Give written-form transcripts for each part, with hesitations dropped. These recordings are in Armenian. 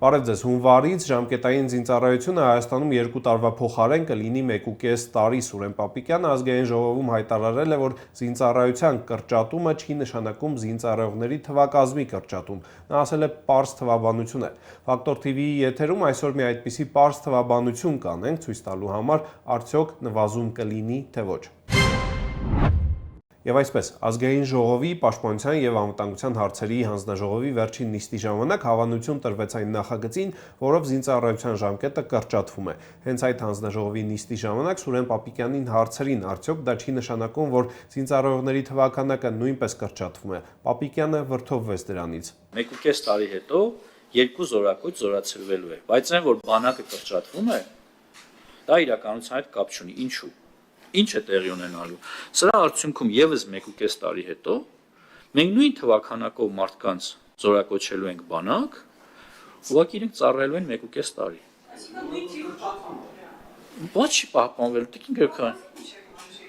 Բարև ձեզ, հունվարից ժամկետային զինծառայությունը Հայաստանում 2 տարվա փոխարեն կլինի 1.5 տարի։ Սուրեն Պապիկյանը Ազգային ժողովում հայտարարել է, որ զինծառայության կրճատումը չի նշանակում զինծառայողների թվակազմի կրճատում։ Նա ասել է պարզ թվաբանություն է։ Ֆակտոր TV-ի եթերում այսօր մի այդպիսի պարզ թվաբանություն կանենք ցույց տալու համար, արդյոք նվազում կլինի, թե ոչ։ Եվ այսպես, Ազգային ժողովի պաշտպանության և անվտանգության հարցերի հանձնաժողովի վերջին նիստի ժամանակ հավանություն տրվեց այն նախագծին, որով զինծառայության ժամկետը կրճատվում է։ Հենց այդ հանձնաժողովի նիստի ժամանակ Սուրեն Պապիկյանին հարցրին, արդյոք դա չի նշանակում, որ զինծառայողների թվաքանակը նույնպես կրճատվում է։ Պապիկյանը վրդովվեց դրանից։ 1.5 տարի հետո 2 զորակոչ զորացրվելու է, բայց այն որ բանակը կրճատվում է, դա իրականության հետ կապ չունի։ Ինչու՞։ Ինչ է տեղի ունենալու։ Սրա արդյունքում եւս 1.5 տարի հետո մենք նույն թվականակով մարդկանց զորակոչելու ենք բանակ, ուղղակի իրենք ծառայելու են 1.5 տարի։ Ոչ չի պահպանվելու, տիկին Գրքան։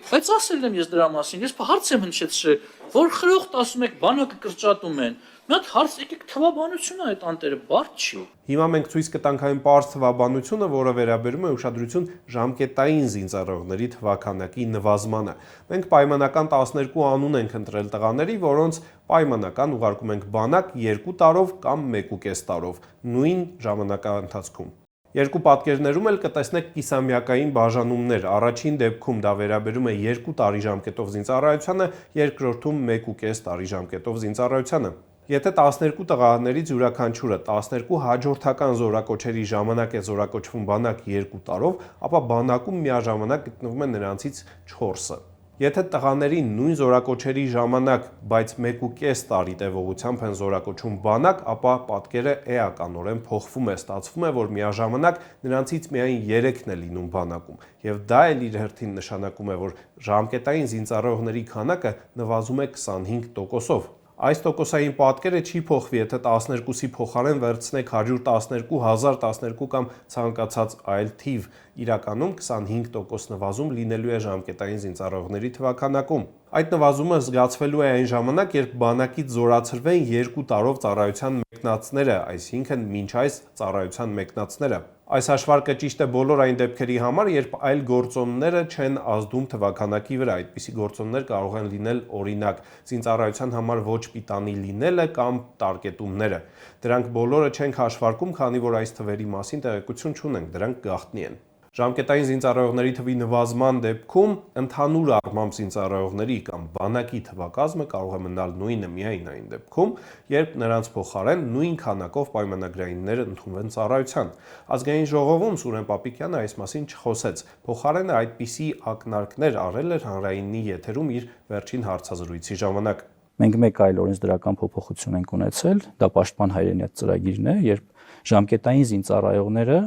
Բայց ասել եմ ես դրա մասին, ես հարց եմ հնչեցրել, որ խրոխտ ասում եք բանակը կրճատում են։ Մի հատ հարց եկեք թվաբանությունը այդ անտերը բարդ չի։ Հիմա մենք ցույց կտանք այն պարզ թվաբանությունը, որը վերաբերում է ուշադրություն ժամկետային զինծառայողների թվաքանակի նվազմանը։ Մենք պայմանական 12 անուն ենք ընտրել տղաների, որոնց պայմանական ուղարկում ենք բանակ 2 տարով կամ 1.5 տարով, նույն ժամանակահատվածում։ Երկու պատկերներում էլ կտեսնեք կիսամյակային բաժանումներ։ Առաջին դեպքում դա վերաբերում է 2 տարի ժամկետով զինծառայությանը, երկրորդում 1.5 տարի ժամկետով զինծառայությանը։ Եթե 12 տղաներից յուրաքանչյուրը 12 հաջորդական զորակոչերի ժամանակ է զորակոչվում բանակ 2 տարով, ապա բանակում միաժամանակ գտնվում է նրանցից 4-ը։ Եթե տղաներին նույն զորակոչերի ժամանակ, բայց 1.5 տարի տևողությամբ են զորակոչում բանակ, ապա պատկերը էականորեն փոխվում է, ստացվում է, որ միաժամանակ նրանցից միայն 3-ն է լինում բանակում, եւ դա էլ իր հերթին նշանակում է, որ ժամկետային զինծառայողների քանակը նվազում է 25%-ով։ Այս տոկոսային պատկերը չի փոխվի, եթե 12-ի փոխարեն վերցնեք 112,012 կամ ցանկացած այլ թիվ, իրականում 25% նվազում լինելու է ժամկետային զինծառայողների թվաքանակում։ Այդ նվազումը զգացվելու է այն ժամանակ, երբ բանակից զորացրվեն 2 տարով ծառայության մեկնածները, այսինքն մինչ այս ծառայության մեկնածները։ Այս հաշվարկը ճիշտ է բոլոր այն դեպքերի համար, երբ այլ գործոնները չեն ազդում թվաքանակի վրա։ Այդպիսի գործոններ կարող են լինել օրինակ զինծառայության համար ոչ պիտանի լինելը կամ տարկետումները։ Դրանք բոլորը չենք հաշվարկում, քանի որ այս թվերի մասին տեղեկություն չունենք, դրանք գաղտնի են։ Ժամկետային զինծառայողների թվի նվազման դեպքում ընդհանուր առմամբ զինծառայողների կամ բանակի թվակազմը կարող է մնալ նույնը միայն այն դեպքում, երբ նրանց փոխարեն նույն քանակով պայմանագրայիններ ընդունվեն ծառայության։ Ազգային ժողովում Սուրեն Պապիկյանը այս մասին չխոսեց, փոխարենը այդպիսի ակնարկներ արել էր հանրայինի եթերում իր վերջին հարցազրույցի ժամանակ։ Մենք մեկ այլ օրենսդրական փոփոխություն ենք ունեցել, դա Պաշտպան հայրենիաց ծրագիրն է, երբ ժամկետային զինծառայողները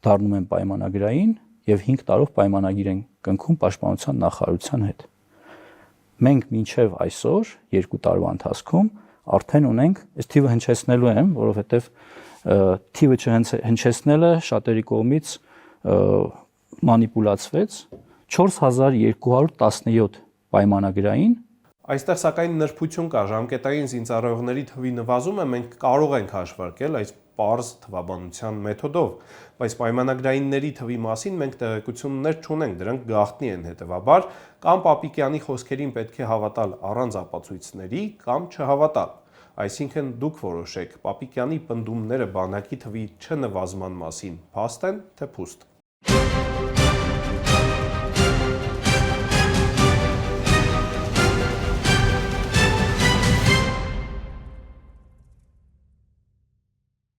դառնում են պայմանագրային եւ 5 տարով պայմանագիր են կնքում Պաշտպանության նախարարության հետ։ Մենք մինչեւ այսօր 2 տարվա ընթացքում արդեն ունենք, այս թիվը հնչեցնելու եմ, որովհետեւ թիվը չհնչեցնելը շատերի կողմից մանիպուլացվեց 4217 պայմանագրային։ Այստեղ սակայն նրբություն կա, ժամկետային զինծառայողների թվի նվազումը մենք կարող ենք հաշվարկել այս պարզ թվաբանության մեթոդով, բայց պայմանագրայինների թվի մասին մենք տեղեկություններ չունենք, դրանք գաղտնի են, հետևաբար կամ Պապիկյանի խոսքերին պետք է հավատալ առանց ապացույցների, կամ չհավատալ։ Այսինքն դուք որոշեք, Պապիկյանի պնդումները բանակի թվի չնվազման մասին փաստ են, թե փուստ։